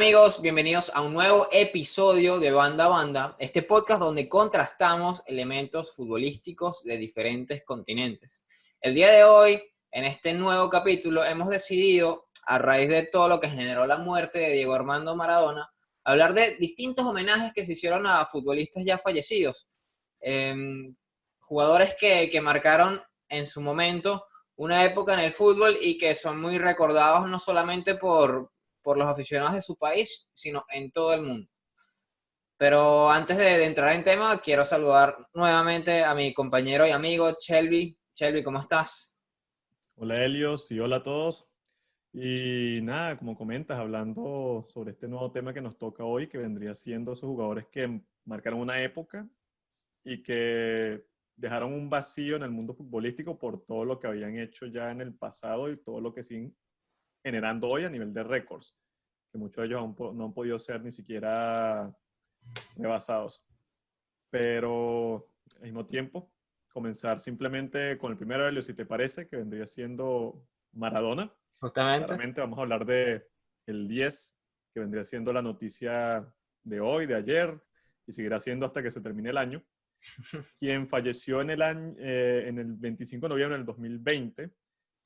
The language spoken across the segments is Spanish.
amigos, bienvenidos a un nuevo episodio de Banda a Banda, este podcast donde contrastamos elementos futbolísticos de diferentes continentes. El día de hoy, en este nuevo capítulo, hemos decidido, a raíz de todo lo que generó la muerte de Diego Armando Maradona, hablar de distintos homenajes que se hicieron a futbolistas ya fallecidos, jugadores que marcaron en su momento una época en el fútbol y que son muy recordados no solamente por los aficionados de su país, sino en todo el mundo. Pero antes de entrar en tema, quiero saludar nuevamente a mi compañero y amigo Shelby. Shelby, ¿cómo estás? Hola Helios y hola a todos. Y nada, como comentas, hablando sobre este nuevo tema que nos toca hoy, que vendría siendo esos jugadores que marcaron una época y que dejaron un vacío en el mundo futbolístico por todo lo que habían hecho ya en el pasado y todo lo que siguen generando hoy a nivel de récords, que muchos de ellos no han podido ser ni siquiera rebasados. Pero al mismo tiempo, comenzar simplemente con el primero, Helios, si te parece, que vendría siendo Maradona. Justamente. Claramente vamos a hablar de el 10, que vendría siendo la noticia de hoy, de ayer, y seguirá siendo hasta que se termine el año, quien falleció en el 25 de noviembre del 2020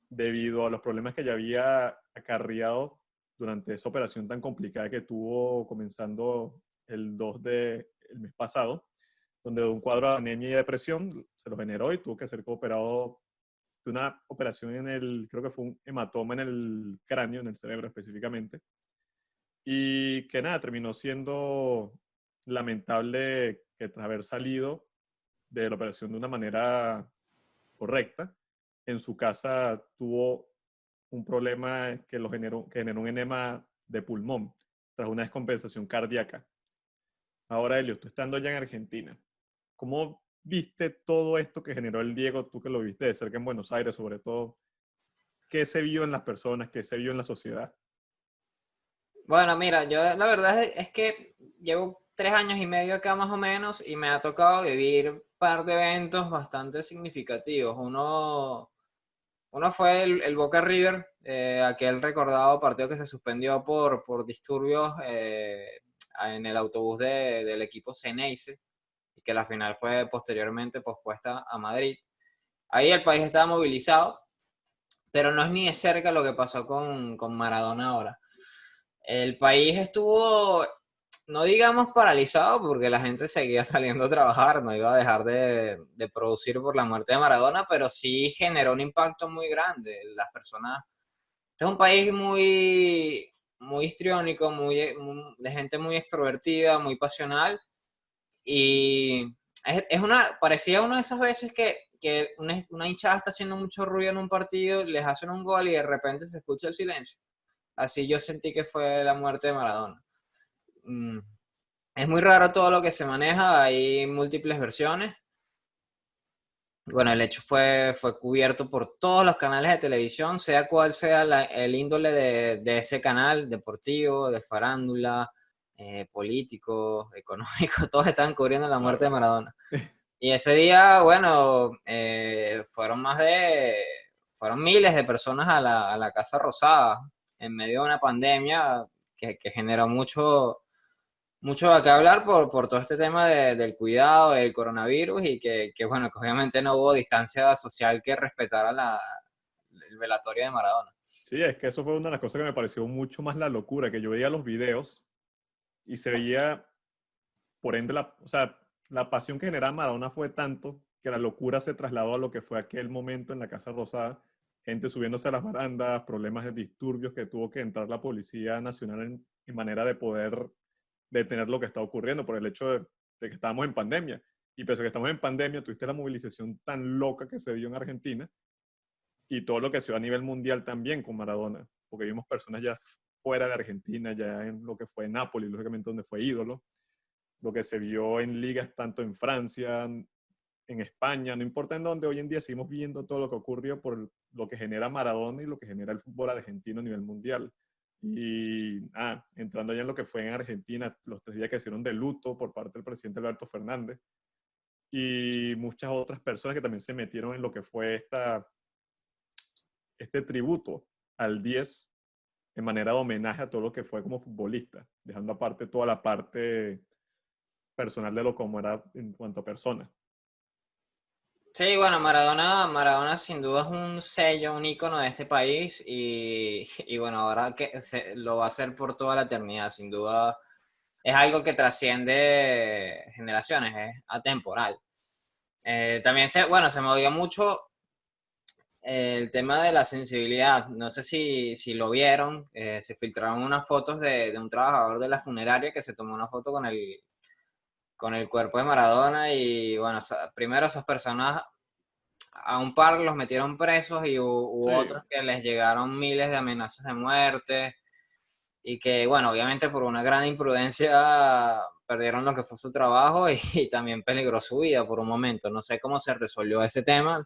debido a los problemas que ya había acarreado durante esa operación tan complicada que tuvo comenzando el 2 del mes pasado, donde de un cuadro de anemia y depresión se lo generó y tuvo que ser operado de una operación creo que fue un hematoma en el cráneo, en el cerebro específicamente, y que nada, terminó siendo lamentable que tras haber salido de la operación de una manera correcta, en su casa tuvo un problema que generó un enema de pulmón tras una descompensación cardíaca. Ahora, Elio, tú estando ya en Argentina, ¿cómo viste todo esto que generó el Diego, tú que lo viste de cerca en Buenos Aires, sobre todo? ¿Qué se vio en las personas? ¿Qué se vio en la sociedad? Bueno, mira, yo la verdad es que llevo 3 años y medio acá más o menos y me ha tocado vivir un par de eventos bastante significativos. Uno fue el Boca River, aquel recordado partido que se suspendió por disturbios en el autobús del equipo Ceneice y que la final fue posteriormente pospuesta a Madrid. Ahí el país estaba movilizado, pero no es ni de cerca lo que pasó con Maradona ahora. El país estuvo, no digamos paralizado, porque la gente seguía saliendo a trabajar, no iba a dejar de producir por la muerte de Maradona, pero sí generó un impacto muy grande. Las personas, este es un país muy histriónico, de gente muy extrovertida, muy pasional, y parecía una de esas veces que una hinchada está haciendo mucho ruido en un partido, les hacen un gol y de repente se escucha el silencio. Así yo sentí que fue la muerte de Maradona. Mm, Es muy raro todo lo que se maneja, hay múltiples versiones. Bueno, el hecho fue cubierto por todos los canales de televisión, sea cual sea el índole de ese canal, deportivo, de farándula, político, económico, todos estaban cubriendo la muerte de Claro. Maradona. Y ese día, bueno, fueron miles de personas a la Casa Rosada, en medio de una pandemia que generó mucho de qué hablar por todo este tema del cuidado, del coronavirus y bueno, que obviamente no hubo distancia social que respetara el velatorio de Maradona. Sí, es que eso fue una de las cosas que me pareció mucho más la locura, que yo veía los videos y se veía, por ende, o sea, la pasión que generaba Maradona fue tanto que la locura se trasladó a lo que fue aquel momento en la Casa Rosada, gente subiéndose a las barandas, problemas de disturbios que tuvo que entrar la Policía Nacional en manera de poder detener lo que está ocurriendo por el hecho de que estábamos en pandemia. Y pese a que estamos en pandemia, tuviste la movilización tan loca que se dio en Argentina y todo lo que se dio a nivel mundial también con Maradona, porque vimos personas ya fuera de Argentina, ya en lo que fue Nápoles, lógicamente donde fue ídolo, lo que se vio en ligas tanto en Francia, en España, no importa en dónde, hoy en día seguimos viendo todo lo que ocurrió por lo que genera Maradona y lo que genera el fútbol argentino a nivel mundial. Y entrando ya en lo que fue en Argentina, los 3 días que hicieron de luto por parte del presidente Alberto Fernández y muchas otras personas que también se metieron en lo que fue este tributo al 10 en manera de homenaje a todo lo que fue como futbolista, dejando aparte toda la parte personal de lo como era en cuanto a persona. Sí, bueno, Maradona sin duda es un sello, un ícono de este país y bueno, ahora que lo va a hacer por toda la eternidad, sin duda es algo que trasciende generaciones, es atemporal. También bueno, se movió mucho el tema de la sensibilidad. No sé si lo vieron, se filtraron unas fotos de un trabajador de la funeraria que se tomó una foto con el cuerpo de Maradona y bueno, primero esas personas, a un par los metieron presos y hubo Sí, otros que les llegaron miles de amenazas de muerte y que, bueno, obviamente por una gran imprudencia perdieron lo que fue su trabajo y también peligró su vida por un momento. No sé cómo se resolvió ese tema,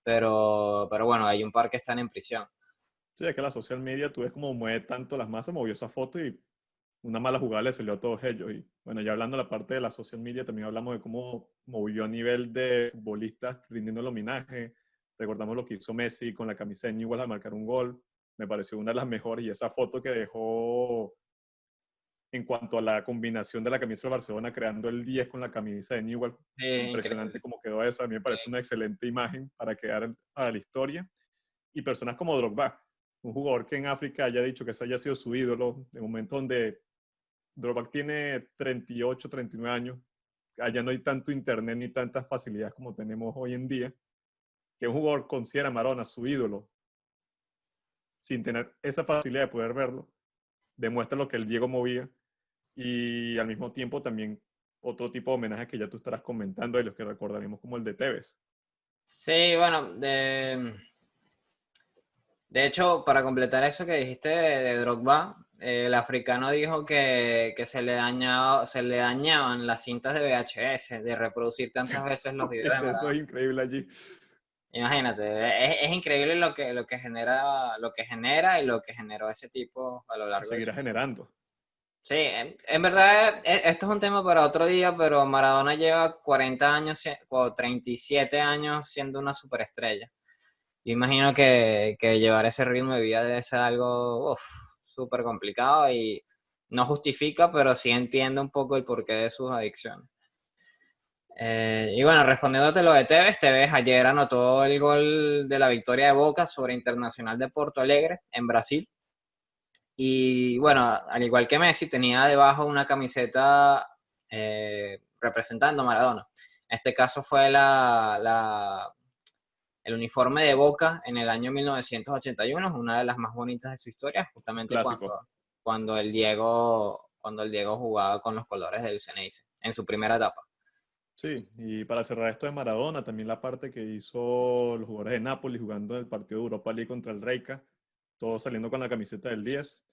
pero bueno, hay un par que están en prisión. sí, es que la social media, tú ves cómo mueve tanto las masas, movió esa foto y una mala jugada le salió a todos ellos. Y bueno, ya hablando de la parte de la social media, también hablamos de cómo movió a nivel de futbolistas rindiendo el homenaje. Recordamos lo que hizo Messi con la camisa de Newell's al marcar un gol. Me pareció una de las mejores y esa foto que dejó en cuanto a la combinación de la camisa de Barcelona creando el 10 con la camisa de Newell. Sí, Impresionante increíble. cómo quedó eso. A mí me parece una excelente imagen para quedar para la historia. Y personas como Drogba, un jugador que en África haya dicho que ese haya sido su ídolo, de momento donde Drogba tiene 38, 39 años, allá no hay tanto internet ni tantas facilidades como tenemos hoy en día, que un jugador considera a Maradona su ídolo sin tener esa facilidad de poder verlo, demuestra lo que el Diego movía y al mismo tiempo también otro tipo de homenaje que ya tú estarás comentando y los que recordaremos como el de Tevez. Sí, bueno, de hecho, para completar eso que dijiste de Drogba, el africano dijo que se le dañaban las cintas de VHS de reproducir tantas veces los videos de Eso es Maradona. increíble allí. Imagínate, es increíble lo que genera y lo que generó ese tipo a lo Y largo de seguirá su vida. generando. Sí, en verdad esto es un tema para otro día, pero Maradona lleva 40 años o 37 años siendo una superestrella. Yo imagino que llevar ese ritmo de vida debe ser algo súper complicado y no justifica, pero sí entiende un poco el porqué de sus adicciones. Y bueno, respondiéndote lo de Tevez, Tevez ayer anotó el gol de la victoria de Boca sobre Internacional de Porto Alegre en Brasil. Y bueno, al igual que Messi, tenía debajo una camiseta representando a Maradona. En este caso fue el uniforme de Boca en el año 1981, es una de las más bonitas de su historia, justamente Clásico. cuando el Diego jugaba con los colores del Ceneice, en su primera etapa. Sí, y para cerrar esto de Maradona, también la parte que hizo los jugadores de Napoli jugando en el partido de Europa League contra el Reika, todos saliendo con la camiseta del 10.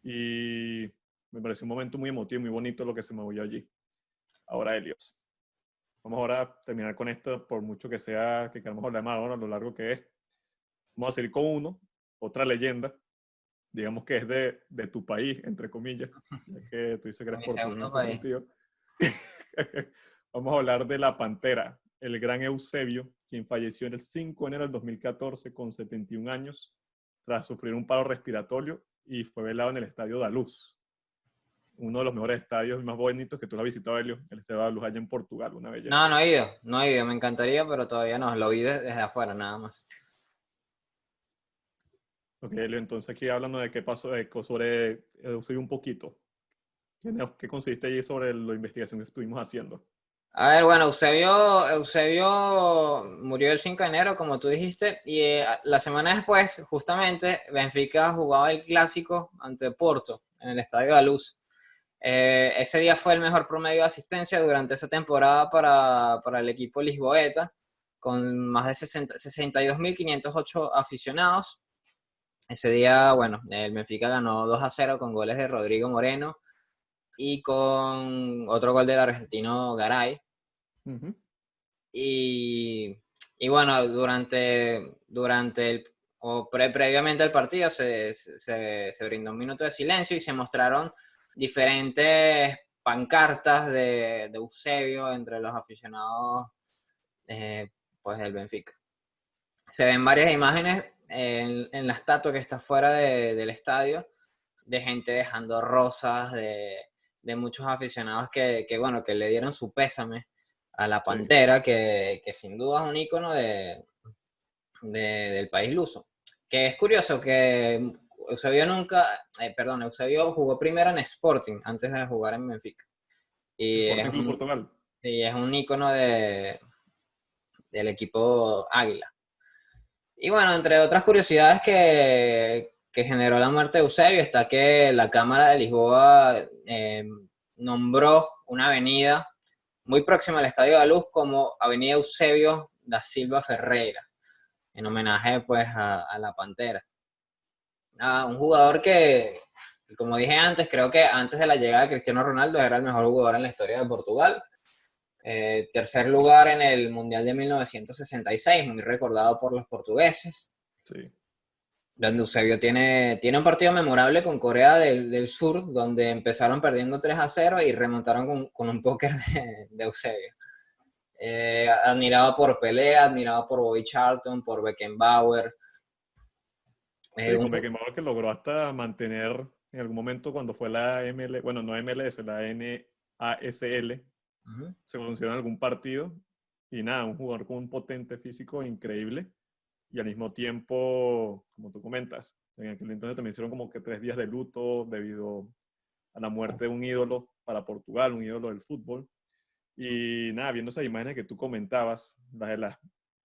Y me pareció un momento muy emotivo, muy bonito lo que se movió allí. Ahora, Helios. Vamos ahora a terminar con esto, por mucho que sea que queramos hablar de Maradona, lo largo que es. Vamos a seguir con uno, otra leyenda, digamos que es de tu país, entre comillas, ya que tú dices que En eres mi portugués en segundo ese país. sentido. Vamos a hablar de la Pantera, el gran Eusebio, quien falleció el 5 de enero del 2014 con 71 años tras sufrir un paro respiratorio y fue velado en el Estadio da Luz, uno de los mejores estadios más bonitos que tú lo has visitado, Helio, el Estadio da Luz allá en Portugal, una belleza. No, no he ido, me encantaría, pero todavía no, lo vi desde afuera nada más. Ok, Helio, entonces aquí hablando de qué pasó, sobre Eusebio un poquito. ¿Qué consiste allí sobre la investigación que estuvimos haciendo? A ver, bueno, Eusebio murió el 5 de enero, como tú dijiste, y la semana después, justamente, Benfica jugaba el clásico ante Porto en el Estadio da Luz. Ese día fue el mejor promedio de asistencia durante esa temporada para el equipo lisboeta, con más de 62.508 aficionados. Ese día, bueno, el Benfica ganó 2-0 con goles de Rodrigo Moreno y con otro gol del argentino Garay. Ujú. Y, y bueno, durante previamente al partido se brindó un minuto de silencio y se mostraron diferentes pancartas de Eusebio entre los aficionados eh, pues del Benfica. Se ven varias imágenes en la estatua que está fuera del estadio de gente dejando rosas, de muchos aficionados bueno, que le dieron su pésame a la Sí, Pantera, que sin duda es un ícono del país luso. Que es curioso que Eusebio Eusebio jugó primero en Sporting antes de jugar en Benfica. Y es Sporting Club un, Portugal. y es un ícono del equipo Águila. Y bueno, entre otras curiosidades que generó la muerte de Eusebio está que la Cámara de Lisboa nombró una avenida muy próxima al Estadio da Luz como Avenida Eusebio da Silva Ferreira, en homenaje pues a la Pantera. Un jugador que, como dije antes, creo que antes de la llegada de Cristiano Ronaldo era el mejor jugador en la historia de Portugal. Tercer lugar en el Mundial de 1966, muy recordado por los portugueses, Sí. donde Eusebio tiene un partido memorable con Corea del Sur, donde empezaron perdiendo 3-0 y remontaron con un póker de Eusebio. Admirado por Pelé, admirado por Bobby Charlton, por Beckenbauer. Sí, Un, con Beckenbauer que logró hasta mantener en algún momento cuando fue la ML, bueno, no MLS, la NASL, uh-huh. se conocieron en algún partido y nada, un jugador con un potente físico increíble y al mismo tiempo, como tú comentas, en aquel entonces también hicieron como que 3 días de luto debido a la muerte de un ídolo para Portugal, un ídolo del fútbol. Y nada, viendo esas imágenes que tú comentabas, las de las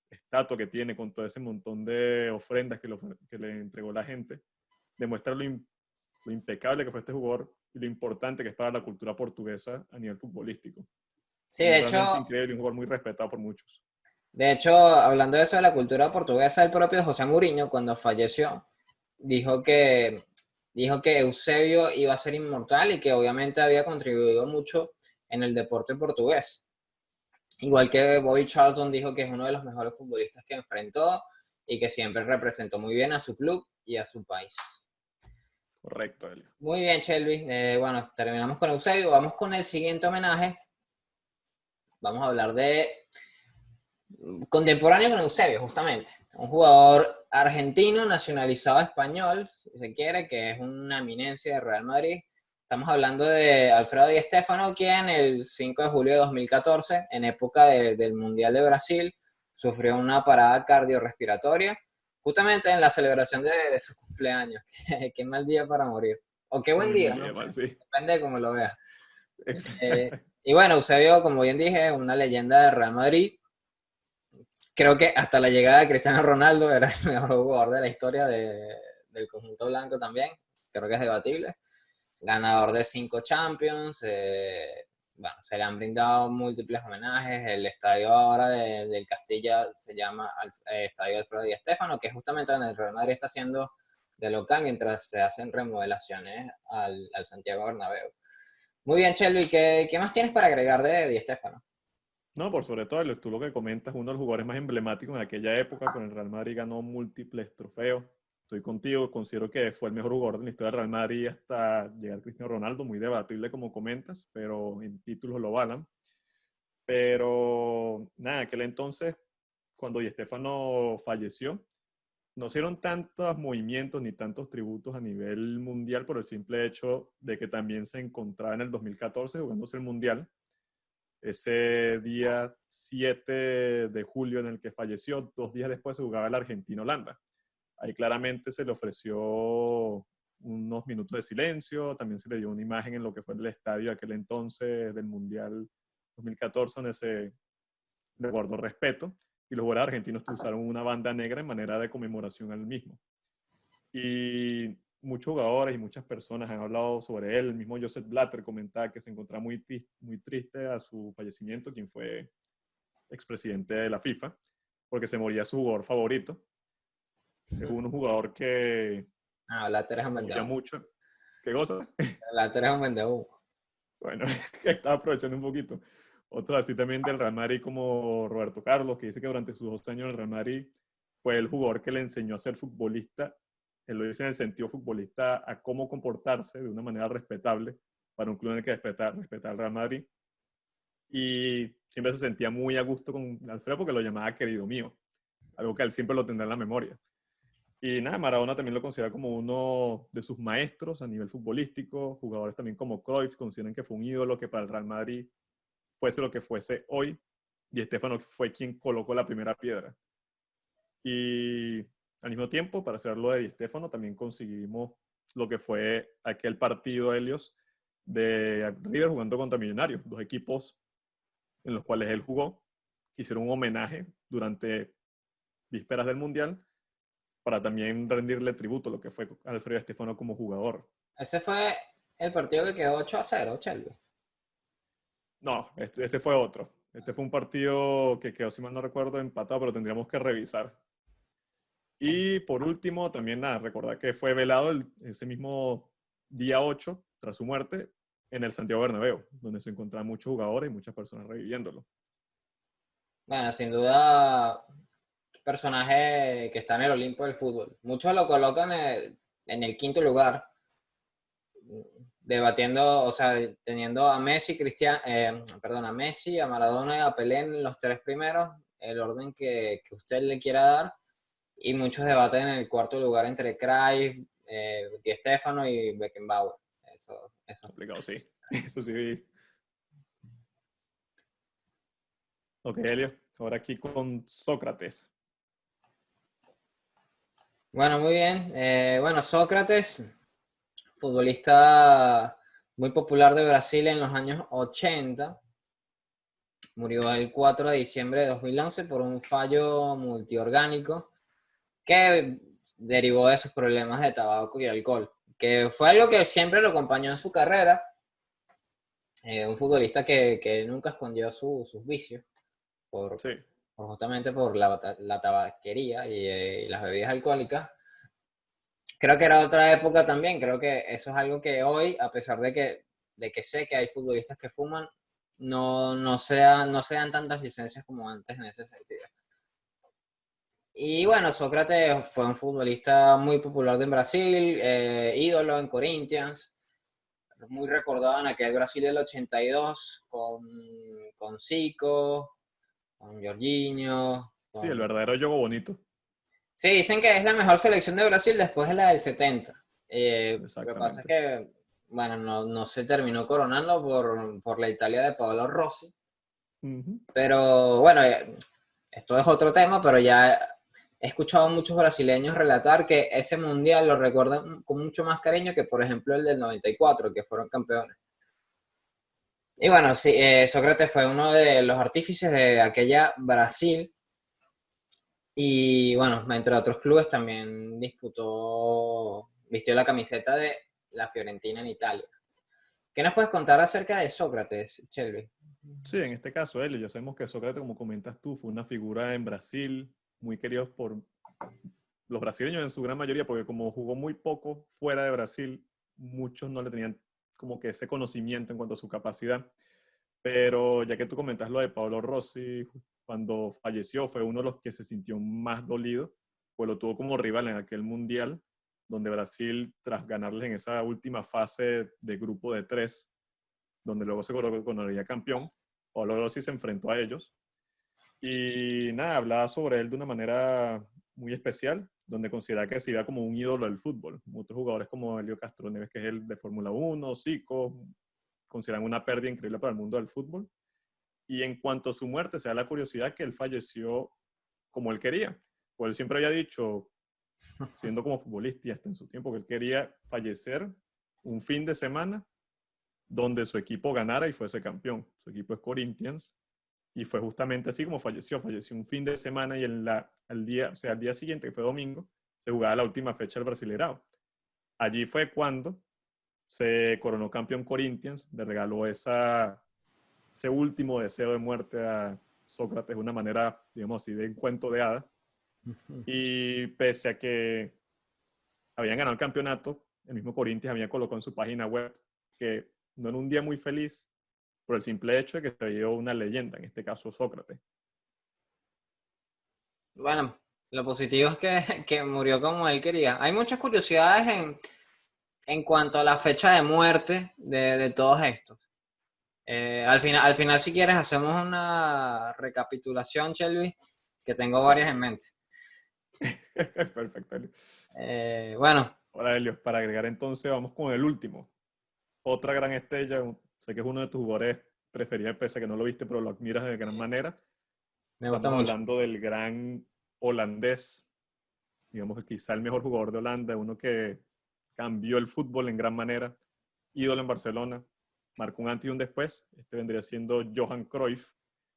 estatuas que tiene con todo ese montón de ofrendas que le entregó la gente, demuestra lo impecable que fue este jugador y lo importante que es para la cultura portuguesa a nivel futbolístico. Sí, Un realmente increíble, un jugador muy respetado por muchos. de hecho, hablando de eso de la cultura portuguesa, el propio José Mourinho, cuando falleció, dijo que, dijo que Eusebio iba a ser inmortal y que obviamente había contribuido mucho en el deporte portugués. Igual que Bobby Charlton dijo que es uno de los mejores futbolistas que enfrentó y que siempre representó muy bien a su club y a su país. Correcto, Elio. Muy bien, Shelby. Bueno, terminamos con Eusebio. Vamos con el siguiente homenaje. Vamos a hablar de contemporáneo con Eusebio, justamente. Un jugador argentino nacionalizado español, si se quiere, que es una eminencia de Real Madrid. Estamos hablando de Alfredo Di Stéfano, quien el 5 de julio de 2014, en época del Mundial de Brasil, sufrió una parada cardiorrespiratoria, justamente en la celebración de su cumpleaños. Qué mal día para morir. O qué buen Muy día, mal no día, sé. mal, sí. Depende de cómo lo veas. Exacto. Y bueno, Eusebio, como bien dije, una leyenda de Real Madrid. Creo que hasta la llegada de Cristiano Ronaldo era el mejor jugador de la historia del conjunto blanco también. Creo que es debatible. Ganador de 5 Champions. Bueno, se le han brindado múltiples homenajes. El estadio ahora del Castilla se llama Estadio Alfredo Di Stéfano, que es justamente donde el Real Madrid está haciendo de local mientras se hacen remodelaciones al Santiago Bernabéu. Muy bien, Shelby. ¿Qué más tienes para agregar de Di Stéfano? No, por sobre todo, tú lo que comentas, uno de los jugadores más emblemáticos en aquella época, con el Real Madrid ganó múltiples trofeos. Estoy contigo, considero que fue el mejor jugador de la historia del Real Madrid hasta llegar Cristiano Ronaldo, muy debatible como comentas, pero en títulos lo valan. Pero nada, aquel entonces, cuando Di Stéfano falleció, no se dieron tantos movimientos ni tantos tributos a nivel mundial por el simple hecho de que también se encontraba en el 2014 jugándose el Mundial. Ese día 7 de julio en el que falleció, 2 días después se jugaba el Argentina-Holanda. Ahí claramente se le ofreció unos minutos de silencio, también se le dio una imagen en lo que fue el estadio de aquel entonces del Mundial 2014, donde se le guardó respeto, y los jugadores argentinos usaron una banda negra en manera de conmemoración al mismo. Y muchos jugadores y muchas personas han hablado sobre él. El mismo Joseph Blatter comentaba que se encontraba muy triste a su fallecimiento, quien fue expresidente de la FIFA, porque se moría su jugador favorito. Es un jugador que Blatter es un movía vendedor. mucho. ¿Qué cosa? Blatter es un vendedor. Bueno, estaba aprovechando un poquito. Otro así también del Real Madrid como Roberto Carlos, que dice que durante sus 2 años en el Real Madrid fue el jugador que le enseñó a ser futbolista. Él lo dice en el sentido futbolista, a cómo comportarse de una manera respetable para un club en el que respetar al Real Madrid. Y siempre se sentía muy a gusto con Alfredo porque lo llamaba querido mío, algo que él siempre lo tendrá en la memoria. Y nada, Maradona también lo considera como uno de sus maestros a nivel futbolístico. Jugadores también como Cruyff consideran que fue un ídolo que para el Real Madrid fuese lo que fuese hoy. Y Stéfano fue quien colocó la primera piedra. Y al mismo tiempo, para hacer lo de Di Stéfano, también conseguimos lo que fue aquel partido, Helios, de River jugando contra Millonarios, dos equipos en los cuales él jugó. Hicieron un homenaje durante vísperas del Mundial para también rendirle tributo a lo que fue Alfredo Di Stéfano como jugador. Ese fue el partido que quedó 8-0, Shelby. No, ese fue otro. Este fue un partido que quedó, si mal no recuerdo, empatado, pero tendríamos que revisar. Y por último, también nada, recordar que fue velado ese mismo día 8, tras su muerte, en el Santiago Bernabéu, donde se encontraban muchos jugadores y muchas personas reviviéndolo. Bueno, sin duda, personaje que está en el Olimpo del fútbol. Muchos lo colocan en el quinto lugar, debatiendo, o sea, teniendo a Messi, a Messi, a Maradona y a Pelé en los tres primeros, el orden que usted le quiera dar, y muchos debaten en el cuarto lugar entre Cruyff, Di Stéfano y Beckenbauer. Eso. Complicado, sí. Eso sí. Ok, Elio. Ahora aquí con Sócrates. Bueno, muy bien. Bueno, Sócrates, futbolista muy popular de Brasil en los años 80. Murió el 4 de diciembre de 2011 por un fallo multiorgánico que derivó de sus problemas de tabaco y alcohol, que fue algo que siempre lo acompañó en su carrera. Un futbolista que nunca escondió sus vicios, Sí. justamente por la tabaquería y las bebidas alcohólicas. Creo que era otra época también, creo que eso es algo que hoy, a pesar de que sé que hay futbolistas que fuman, no se dan tantas licencias como antes en ese sentido. Y bueno, Sócrates fue un futbolista muy popular en Brasil, ídolo en Corinthians, muy recordado en aquel Brasil del 82, con Zico, con Jorginho. Sí, el verdadero juego bonito. Sí, dicen que es la mejor selección de Brasil después de la del 70. Lo que pasa es Exactamente. que, bueno, no se terminó coronando por la Italia de Paolo Rossi. Ujú. Pero bueno, esto es otro tema, pero ya he escuchado a muchos brasileños relatar que ese mundial lo recuerdan con mucho más cariño que, por ejemplo, el del 94, que fueron campeones. Y bueno, sí, Sócrates fue uno de los artífices de aquella Brasil. Y bueno, entre otros clubes también vistió la camiseta de la Fiorentina en Italia. ¿Qué nos puedes contar acerca de Sócrates, Shelby? Sí, en este caso, Elio, ya sabemos que Sócrates, como comentas tú, fue una figura en Brasil, muy querido por los brasileños en su gran mayoría, porque como jugó muy poco fuera de Brasil, muchos no le tenían como que ese conocimiento en cuanto a su capacidad. Pero ya que tú comentas lo de Paolo Rossi, cuando falleció fue uno de los que se sintió más dolido, pues lo tuvo como rival en aquel mundial, donde Brasil, tras ganarles en esa última fase de grupo de tres, donde luego se coronaría campeón, Paolo Rossi se enfrentó a ellos. Y nada, hablaba sobre él de una manera muy especial, donde considera que se iba como un ídolo del fútbol. Otros jugadores como Helio Castroneves, que es el de Fórmula 1, Zico, consideran una pérdida increíble para el mundo del fútbol. Y en cuanto a su muerte, se da la curiosidad que él falleció como él quería. Pues él siempre había dicho, siendo como futbolista y hasta en su tiempo, que él quería fallecer un fin de semana donde su equipo ganara y fuese campeón. Su equipo es Corinthians. Y fue justamente así como falleció. Falleció un fin de semana y al día siguiente, que fue domingo, se jugaba la última fecha del Brasileirao. Allí fue cuando se coronó campeón Corinthians, le regaló ese último deseo de muerte a Sócrates de una manera, digamos así, de un cuento de hadas. Y pese a que habían ganado el campeonato, el mismo Corinthians había colocado en su página web que no era un día muy feliz por el simple hecho de que se había ido una leyenda, en este caso Sócrates. Bueno, lo positivo es que murió como él quería. Hay muchas curiosidades en cuanto a la fecha de muerte de todos estos. Al final, si quieres, hacemos una recapitulación, Shelby, que tengo Sí. varias en mente. Perfecto, Helio. Bueno, Ahora, Helio, para agregar entonces, vamos con el último. Otra gran estrella, sé que es uno de tus jugadores preferidos, pese a que no lo viste, pero lo admiras de gran manera. me gusta Estamos mucho. hablando del gran holandés, digamos que quizá el mejor jugador de Holanda, uno que cambió el fútbol en gran manera, ídolo en Barcelona, marcó un antes y un después. Este vendría siendo Johan Cruyff,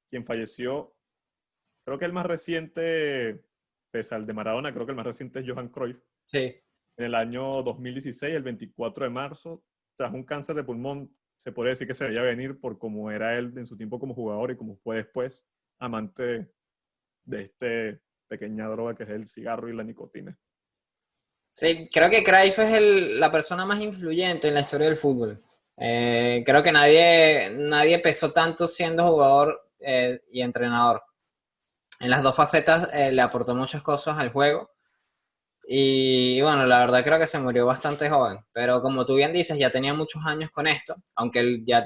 quien falleció, creo que el más reciente, pese al de Maradona, creo que el más reciente es Johan Cruyff, Sí. en el año 2016, el 24 de marzo, tras un cáncer de pulmón. Se podría decir que se veía venir por cómo era él en su tiempo como jugador y como fue después amante de este pequeña droga que es el cigarro y la nicotina. Sí, creo que Cruyff es la persona más influyente en la historia del fútbol. Creo que nadie pesó tanto siendo jugador y entrenador. En las dos facetas le aportó muchas cosas al juego. Y bueno, la verdad creo que se murió bastante joven. Pero como tú bien dices, ya tenía muchos años con esto. Aunque él ya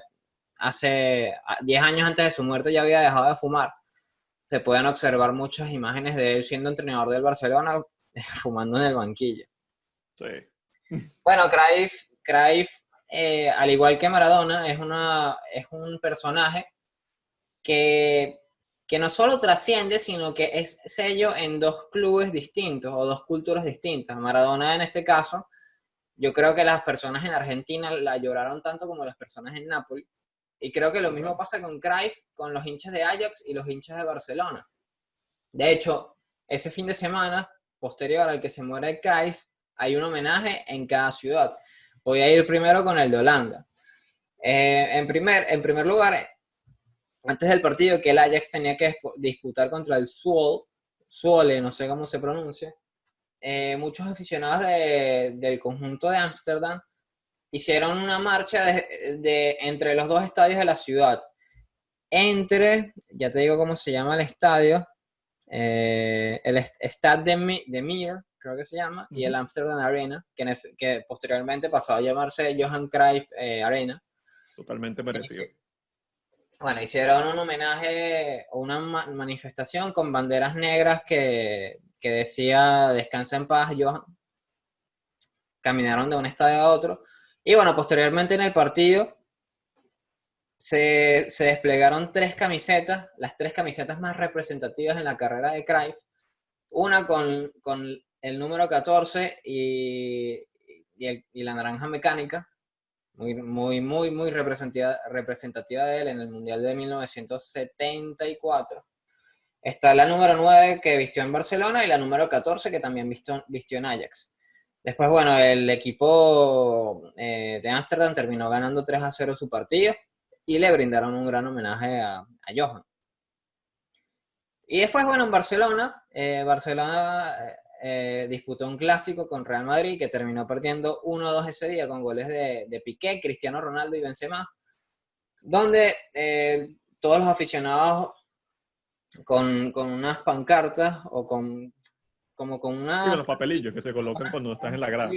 hace 10 años antes de su muerte ya había dejado de fumar. Se pueden observar muchas imágenes de él siendo entrenador del Barcelona fumando en el banquillo. Sí. Bueno, Cruyff, al igual que Maradona, es un personaje que, que no solo trasciende, sino que es sello en dos clubes distintos o dos culturas distintas. Maradona, en este caso, yo creo que las personas en Argentina la lloraron tanto como las personas en Nápoles. Y creo que lo mismo Total. pasa con Cruyff, con los hinchas de Ajax y los hinchas de Barcelona. De hecho, ese fin de semana, posterior al que se muere Cruyff, hay un homenaje en cada ciudad. Voy a ir primero con el de Holanda. En primer lugar, antes del partido que el Ajax tenía que disputar contra el Zwolle, no sé cómo se pronuncia, muchos aficionados del conjunto de Ámsterdam hicieron una marcha entre los dos estadios de la ciudad. Ya te digo cómo se llama el estadio, el Stade de Meer, creo que se llama, y el Ujú. Amsterdam Arena, que posteriormente pasó a llamarse Johan Cruyff Arena. Totalmente merecido. Bueno, hicieron un homenaje o una manifestación con banderas negras que decía "Descansa en paz, Johan". Caminaron de un estadio a otro. Y bueno, posteriormente en el partido se desplegaron las tres camisetas más representativas en la carrera de Cruyff. Una con el número 14 y la naranja mecánica, muy representativa de él en el Mundial de 1974. Está la número 9 que vistió en Barcelona y la número 14 que también vistió en Ajax. Después, bueno, el equipo de Ámsterdam terminó ganando 3-0 su partido y le brindaron un gran homenaje a Johan. Y después, bueno, en Barcelona disputó un clásico con Real Madrid que terminó perdiendo 1-2 ese día con goles de Piqué, Cristiano Ronaldo y Benzema, donde todos los aficionados con unas pancartas o como con Sí, con una los papelillos que se colocan cuando estás en la grada.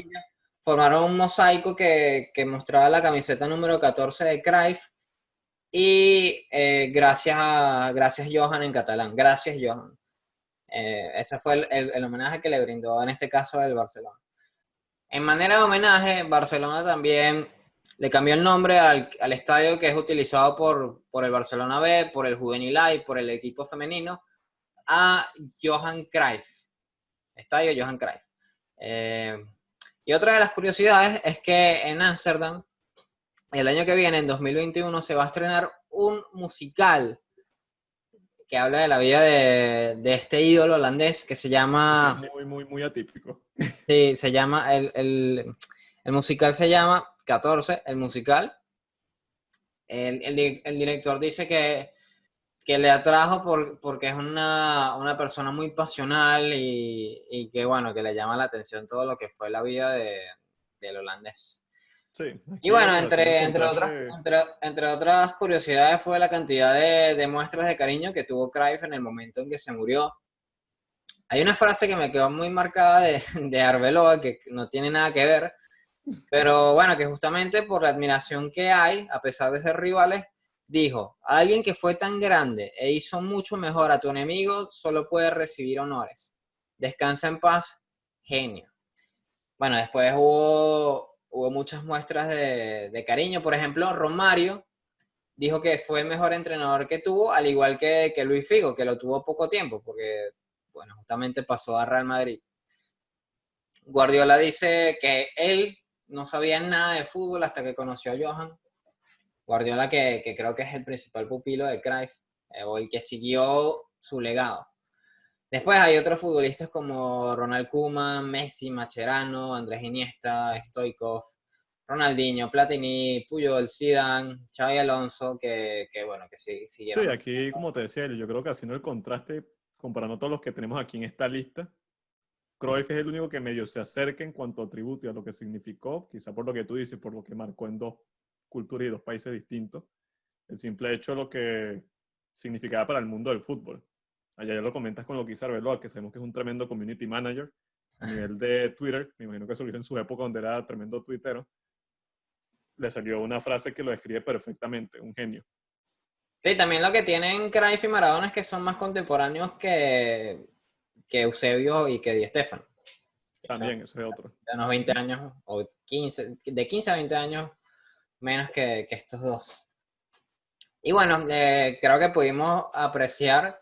formaron un mosaico que mostraba la camiseta número 14 de Cruyff y gracias Johan en catalán, gracias Johan. Ese fue el homenaje que le brindó en este caso el Barcelona. En manera de homenaje, Barcelona también le cambió el nombre al estadio que es utilizado por el Barcelona B, por el Juvenil A y por el equipo femenino, a Johan Cruyff. Estadio Johan Cruyff. Y otra de las curiosidades es que en Ámsterdam, el año que viene, en 2021, se va a estrenar un musical que habla de la vida de este ídolo holandés que se Eso es llama, muy atípico. sí, el musical se llama 14, el musical. El director dice que le atrajo porque es una persona muy pasional y que, bueno, que le llama la atención todo lo que fue la vida del holandés. Sí, Y aquí, bueno, bueno, haciendo el entre otras, contraste, entre otras curiosidades fue la cantidad de muestras de cariño que tuvo Cruyff en el momento en que se murió. Hay una frase que me quedó muy marcada de Arbeloa, que no tiene nada que ver, pero bueno, que justamente por la admiración que hay, a pesar de ser rivales, dijo: alguien que fue tan grande e hizo mucho mejor a tu enemigo solo puede recibir honores. Descansa en paz, genio. Bueno, después hubo muchas muestras de cariño. Por ejemplo, Romario dijo que fue el mejor entrenador que tuvo, al igual que Luis Figo, que lo tuvo poco tiempo, porque, bueno, justamente pasó a Real Madrid. Guardiola dice que él no sabía nada de fútbol hasta que conoció a Johan. Guardiola, que creo que es el principal pupilo de Cruyff, o el que siguió su legado. Después hay otros futbolistas como Ronald Koeman, Messi, Mascherano, Andrés Iniesta, Stoichkov, Ronaldinho, Platini, Puyol, Zidane, Xabi Alonso, que sí, siguieron. Sí, aquí, como te decía, yo creo que haciendo el contraste, comparando todos los que tenemos aquí en esta lista, Cruyff es el único que medio se acerca en cuanto a tributo y a lo que significó, quizá por lo que tú dices, por lo que marcó en dos culturas y dos países distintos, el simple hecho de lo que significaba para el mundo del fútbol. Allá ya lo comentas con lo que hizo Arbeloa, que sabemos que es un tremendo community manager a nivel de Twitter. Me imagino que eso lo hizo en su época donde era tremendo tuitero. Le salió una frase que lo describe perfectamente, un genio. Sí, también lo que tienen Cruyff y Maradona es que son más contemporáneos que Eusebio y que Di Stéfano. También, eso es otro. De unos 20 años, o 15, de 15 a 20 años menos que estos dos. Y bueno, creo que pudimos apreciar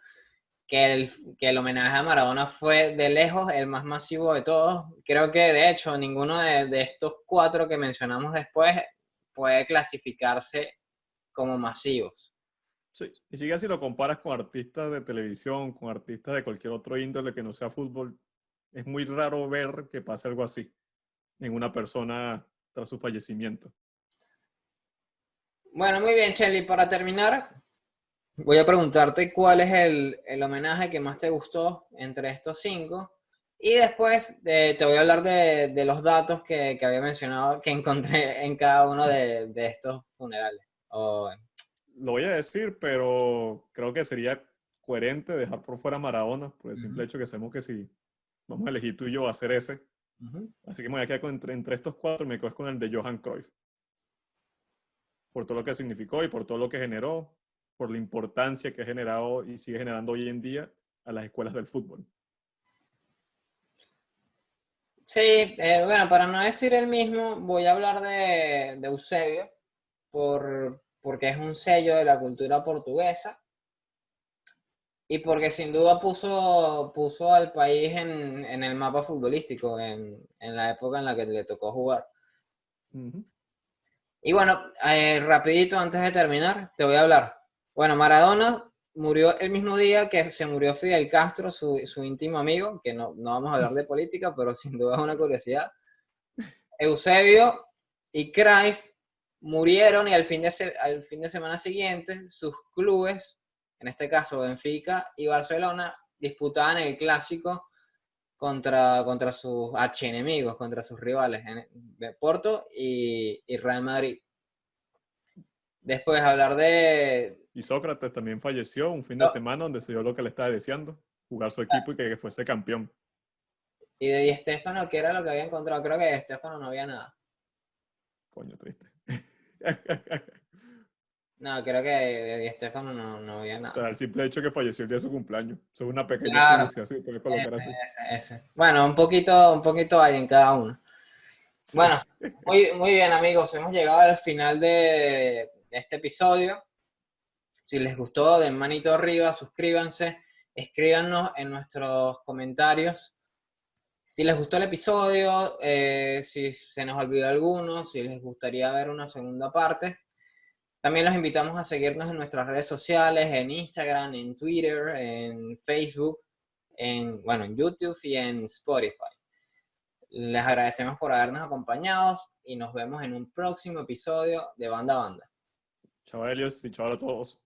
que el homenaje a Maradona fue de lejos el más masivo de todos. Creo que de hecho ninguno de estos 4 que mencionamos después puede clasificarse como masivos. Sí, y sigue si lo comparas con artistas de televisión, con artistas de cualquier otro índole que no sea fútbol, es muy raro ver que pase algo así en una persona tras su fallecimiento. Bueno, muy bien, Chelly. Para terminar, voy a preguntarte cuál es el homenaje que más te gustó entre estos 5. Y después te voy a hablar de los datos que había mencionado que encontré en cada uno de estos funerales. Lo voy a decir, pero creo que sería coherente dejar por fuera a Maradona, por el simple hecho que sabemos que si vamos a elegir tú y yo va a ser ese. Así que me voy a quedar entre estos 4, me quedo con el de Johan Cruyff. Por todo lo que significó y por todo lo que generó, por la importancia que ha generado y sigue generando hoy en día a las escuelas del fútbol. Sí, bueno, para no decir el mismo, voy a hablar de Eusebio, porque es un sello de la cultura portuguesa y porque sin duda puso al país en el mapa futbolístico en la época en la que le tocó jugar. Y bueno, rapidito antes de terminar, te voy a hablar. Bueno, Maradona murió el mismo día que se murió Fidel Castro, su íntimo amigo, que no vamos a hablar de política, pero sin duda es una curiosidad. Eusebio y Cruyff murieron y al fin de semana siguiente sus clubes, en este caso Benfica y Barcelona, disputaban el clásico contra sus archienemigos, contra sus rivales, Porto y Real Madrid. Después hablar de... Y Sócrates también falleció un fin de semana donde se dio lo que le estaba deseando, jugar su equipo y que fuese campeón. Y de Di Stéfano, ¿qué era lo que había encontrado? Creo que de Di Stéfano no había nada. Coño, triste. No, creo que de Di Stéfano no había nada. O sea, el simple hecho que falleció el día de su cumpleaños. Eso es una pequeña curiosidad, si puedes colocar así. Ese. Bueno, un poquito hay en cada uno. Sí. Bueno, muy bien, amigos. Hemos llegado al final de este episodio. Si les gustó, den manito arriba, suscríbanse, escríbanos en nuestros comentarios si les gustó el episodio, si se nos olvidó alguno, si les gustaría ver una segunda parte. También los invitamos a seguirnos en nuestras redes sociales, en Instagram, en Twitter, en Facebook, en YouTube y en Spotify. Les agradecemos por habernos acompañado y nos vemos en un próximo episodio de Banda a Banda. Chao, Helios, y chao a todos.